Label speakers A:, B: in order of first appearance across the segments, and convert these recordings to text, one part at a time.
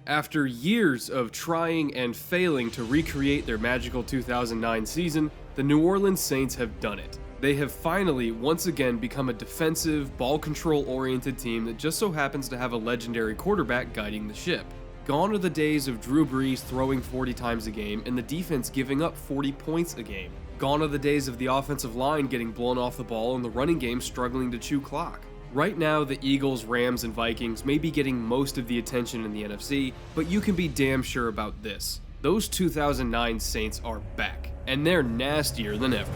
A: After years of trying and failing to recreate their magical 2009 season, the New Orleans Saints have done it. They have finally, once again, become a defensive, ball control-oriented team that just so happens to have a legendary quarterback guiding the ship. Gone are the days of Drew Brees throwing 40 times a game and the defense giving up 40 points a game. Gone are the days of the offensive line getting blown off the ball and the running game struggling to chew clock. Right now, the Eagles, Rams, and Vikings may be getting most of the attention in the NFC, but you can be damn sure about this. Those 2009 Saints are back, and they're nastier than ever.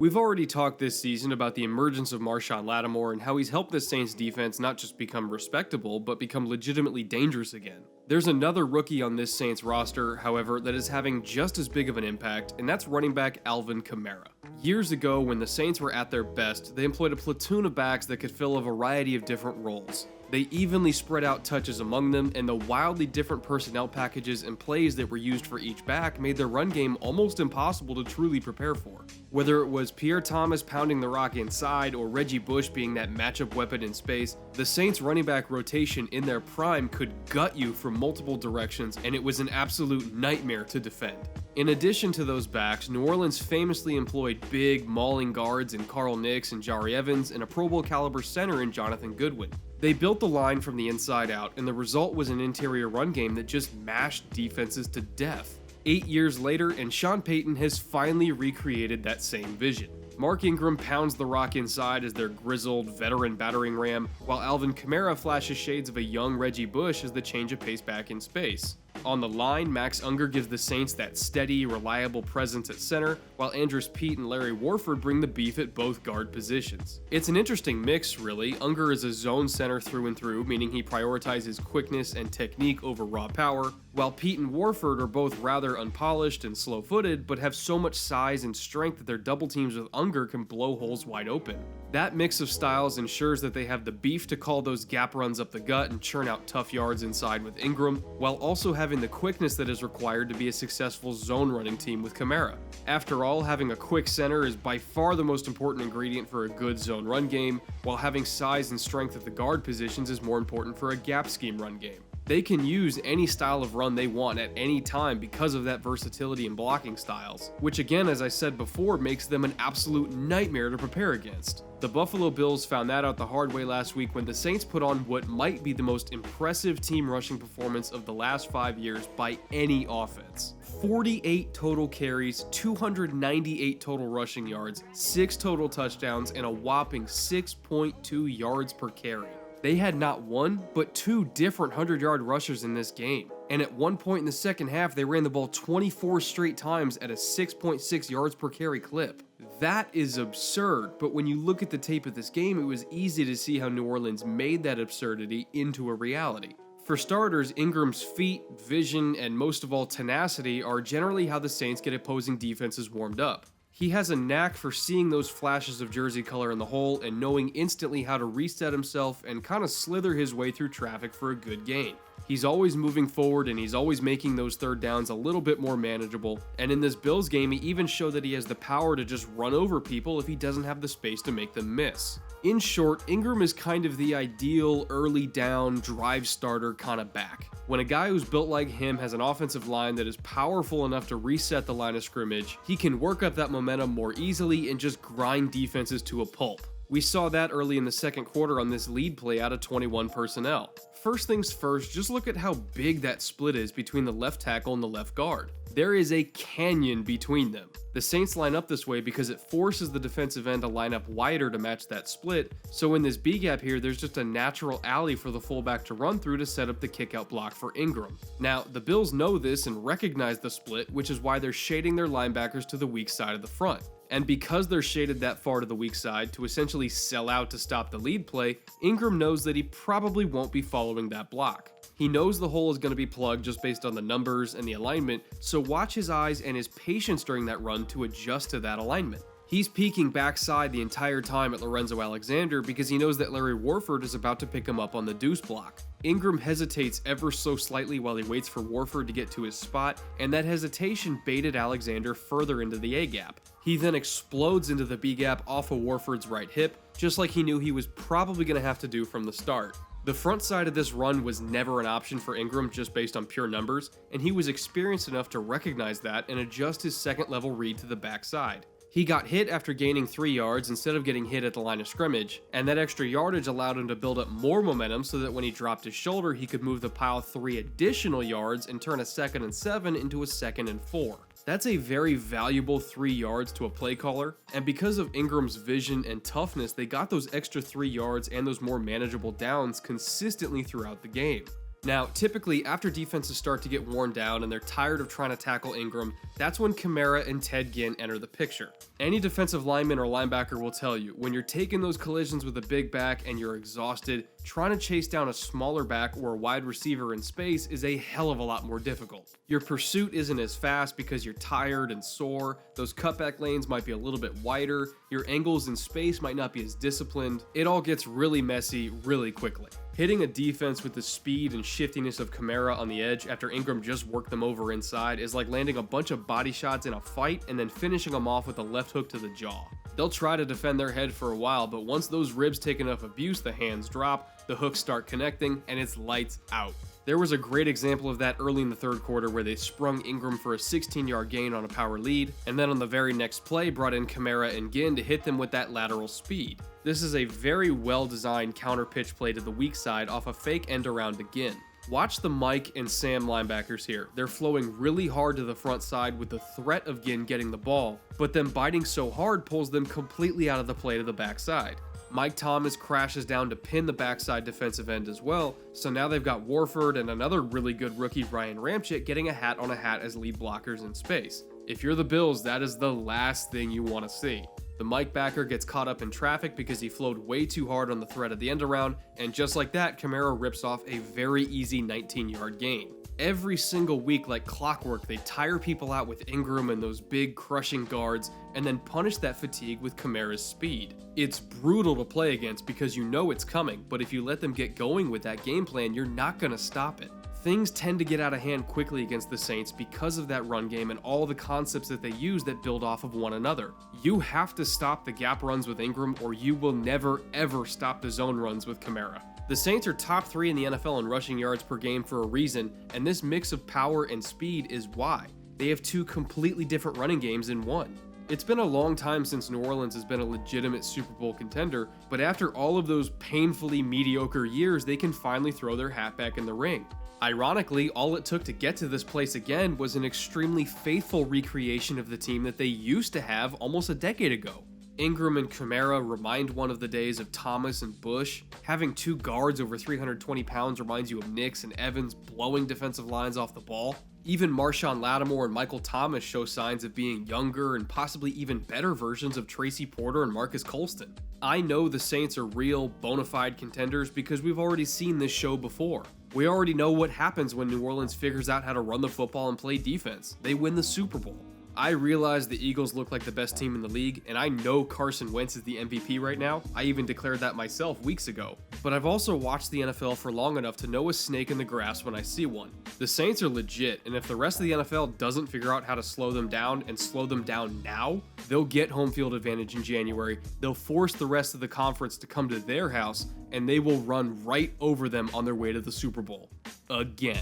A: We've already talked this season about the emergence of Marshawn Lattimore and how he's helped the Saints defense not just become respectable, but become legitimately dangerous again. There's another rookie on this Saints roster, however, that is having just as big of an impact, and that's running back Alvin Kamara. Years ago, when the Saints were at their best, they employed a platoon of backs that could fill a variety of different roles. They evenly spread out touches among them, and the wildly different personnel packages and plays that were used for each back made their run game almost impossible to truly prepare for. Whether it was Pierre Thomas pounding the rock inside or Reggie Bush being that matchup weapon in space, the Saints running back rotation in their prime could gut you from multiple directions, and it was an absolute nightmare to defend. In addition to those backs, New Orleans famously employed big, mauling guards in Carl Nicks and Jari Evans and a Pro Bowl caliber center in Jonathan Goodwin. They built the line from the inside out, and the result was an interior run game that just mashed defenses to death. 8 years later, and Sean Payton has finally recreated that same vision. Mark Ingram pounds the rock inside as their grizzled, veteran battering ram, while Alvin Kamara flashes shades of a young Reggie Bush as the change of pace back in space. On the line, Max Unger gives the Saints that steady, reliable presence at center, while Andrus Peat and Larry Warford bring the beef at both guard positions. It's an interesting mix, really. Unger is a zone center through and through, meaning he prioritizes quickness and technique over raw power, while Peat and Warford are both rather unpolished and slow-footed, but have so much size and strength that their double teams with Unger can blow holes wide open. That mix of styles ensures that they have the beef to call those gap runs up the gut and churn out tough yards inside with Ingram, while also having the quickness that is required to be a successful zone running team with Kamara. After all, having a quick center is by far the most important ingredient for a good zone run game, while having size and strength at the guard positions is more important for a gap scheme run game. They can use any style of run they want at any time because of that versatility in blocking styles, which again, as I said before, makes them an absolute nightmare to prepare against. The Buffalo Bills found that out the hard way last week when the Saints put on what might be the most impressive team rushing performance of the last 5 years by any offense. 48 total carries, 298 total rushing yards, 6 total touchdowns, and a whopping 6.2 yards per carry. They had not one, but 2 different 100-yard rushers in this game. And at one point in the second half, they ran the ball 24 straight times at a 6.6 yards per carry clip. That is absurd, but when you look at the tape of this game, it was easy to see how New Orleans made that absurdity into a reality. For starters, Ingram's feet, vision, and most of all tenacity are generally how the Saints get opposing defenses warmed up. He has a knack for seeing those flashes of jersey color in the hole and knowing instantly how to reset himself and kind of slither his way through traffic for a good gain. He's always moving forward and he's always making those third downs a little bit more manageable, and in this Bills game he even showed that he has the power to just run over people if he doesn't have the space to make them miss. In short, Ingram is kind of the ideal early down drive starter kind of back. When a guy who's built like him has an offensive line that is powerful enough to reset the line of scrimmage, he can work up that momentum more easily and just grind defenses to a pulp. We saw that early in the second quarter on this lead play out of 21 personnel. First things first, just look at how big that split is between the left tackle and the left guard. There is a canyon between them. The Saints line up this way because it forces the defensive end to line up wider to match that split, so in this B gap here, there's just a natural alley for the fullback to run through to set up the kickout block for Ingram. Now, the Bills know this and recognize the split, which is why they're shading their linebackers to the weak side of the front. And because they're shaded that far to the weak side to essentially sell out to stop the lead play, Ingram knows that he probably won't be following that block. He knows the hole is going to be plugged just based on the numbers and the alignment, so watch his eyes and his patience during that run to adjust to that alignment. He's peeking backside the entire time at Lorenzo Alexander because he knows that Larry Warford is about to pick him up on the deuce block. Ingram hesitates ever so slightly while he waits for Warford to get to his spot, and that hesitation baited Alexander further into the A-gap. He then explodes into the B-gap off of Warford's right hip, just like he knew he was probably going to have to do from the start. The front side of this run was never an option for Ingram just based on pure numbers, and he was experienced enough to recognize that and adjust his second level read to the backside. He got hit after gaining 3 yards instead of getting hit at the line of scrimmage, and that extra yardage allowed him to build up more momentum so that when he dropped his shoulder, he could move the pile 3 additional yards and turn a 2nd and 7 into a 2nd and 4. That's a very valuable 3 yards to a play caller, and because of Ingram's vision and toughness, they got those extra 3 yards and those more manageable downs consistently throughout the game. Now, typically, after defenses start to get worn down and they're tired of trying to tackle Ingram, that's when Kamara and Ted Ginn enter the picture. Any defensive lineman or linebacker will tell you, when you're taking those collisions with a big back and you're exhausted, trying to chase down a smaller back or a wide receiver in space is a hell of a lot more difficult. Your pursuit isn't as fast because you're tired and sore, those cutback lanes might be a little bit wider, your angles in space might not be as disciplined, it all gets really messy really quickly. Hitting a defense with the speed and shiftiness of Kamara on the edge after Ingram just worked them over inside is like landing a bunch of body shots in a fight and then finishing them off with a left hook to the jaw. They'll try to defend their head for a while, but once those ribs take enough abuse, the hands drop, the hooks start connecting, and it's lights out. There was a great example of that early in the third quarter where they sprung Ingram for a 16-yard gain on a power lead, and then on the very next play brought in Kamara and Ginn to hit them with that lateral speed. This is a very well-designed counter pitch play to the weak side off a fake end around to Ginn. Watch the Mike and Sam linebackers here. They're flowing really hard to the front side with the threat of Ginn getting the ball, but them biting so hard pulls them completely out of the play to the backside. Mike Thomas crashes down to pin the backside defensive end as well, so now they've got Warford and another really good rookie, Ryan Ramczyk, getting a hat on a hat as lead blockers in space. If you're the Bills, that is the last thing you want to see. The Mike backer gets caught up in traffic because he flowed way too hard on the threat at the end around, and just like that, Kamara rips off a very easy 19-yard gain. Every single week, like clockwork, they tire people out with Ingram and those big crushing guards, and then punish that fatigue with Kamara's speed. It's brutal to play against because you know it's coming, but if you let them get going with that game plan, you're not going to stop it. Things tend to get out of hand quickly against the Saints because of that run game and all the concepts that they use that build off of one another. You have to stop the gap runs with Ingram, or you will never ever stop the zone runs with Kamara. The Saints are top 3 in the NFL in rushing yards per game for a reason, and this mix of power and speed is why. They have 2 completely different running games in one. It's been a long time since New Orleans has been a legitimate Super Bowl contender, but after all of those painfully mediocre years, they can finally throw their hat back in the ring. Ironically, all it took to get to this place again was an extremely faithful recreation of the team that they used to have almost a decade ago. Ingram and Kamara remind one of the days of Thomas and Bush. Having 2 guards over 320 pounds reminds you of Nix and Evans blowing defensive lines off the ball. Even Marshawn Lattimore and Michael Thomas show signs of being younger and possibly even better versions of Tracy Porter and Marcus Colston. I know the Saints are real, bona fide contenders because we've already seen this show before. We already know what happens when New Orleans figures out how to run the football and play defense. They win the Super Bowl. I realize the Eagles look like the best team in the league, and I know Carson Wentz is the MVP right now. I even declared that myself weeks ago. But I've also watched the NFL for long enough to know a snake in the grass when I see one. The Saints are legit, and if the rest of the NFL doesn't figure out how to slow them down and slow them down now, they'll get home field advantage in January, they'll force the rest of the conference to come to their house, and they will run right over them on their way to the Super Bowl. Again.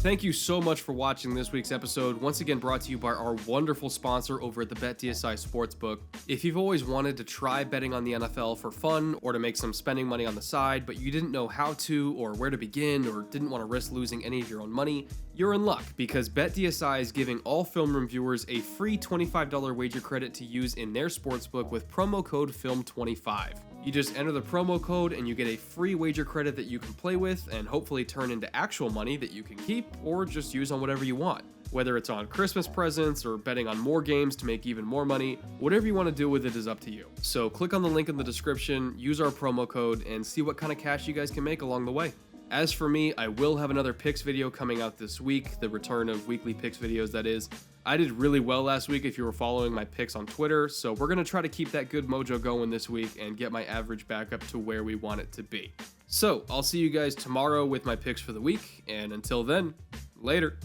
A: Thank you so much for watching this week's episode, once again brought to you by our wonderful sponsor over at the BetDSI Sportsbook. If you've always wanted to try betting on the NFL for fun or to make some spending money on the side, but you didn't know how to or where to begin or didn't want to risk losing any of your own money, you're in luck because BetDSI is giving all Film Room viewers a free $25 wager credit to use in their sportsbook with promo code FILM25. You just enter the promo code and you get a free wager credit that you can play with and hopefully turn into actual money that you can keep or just use on whatever you want. Whether it's on Christmas presents or betting on more games to make even more money, whatever you want to do with it is up to you. So click on the link in the description, use our promo code, and see what kind of cash you guys can make along the way. As for me, I will have another picks video coming out this week, the return of weekly picks videos, that is. I did really well last week if you were following my picks on Twitter, so we're going to try to keep that good mojo going this week and get my average back up to where we want it to be. So, I'll see you guys tomorrow with my picks for the week, and until then, later.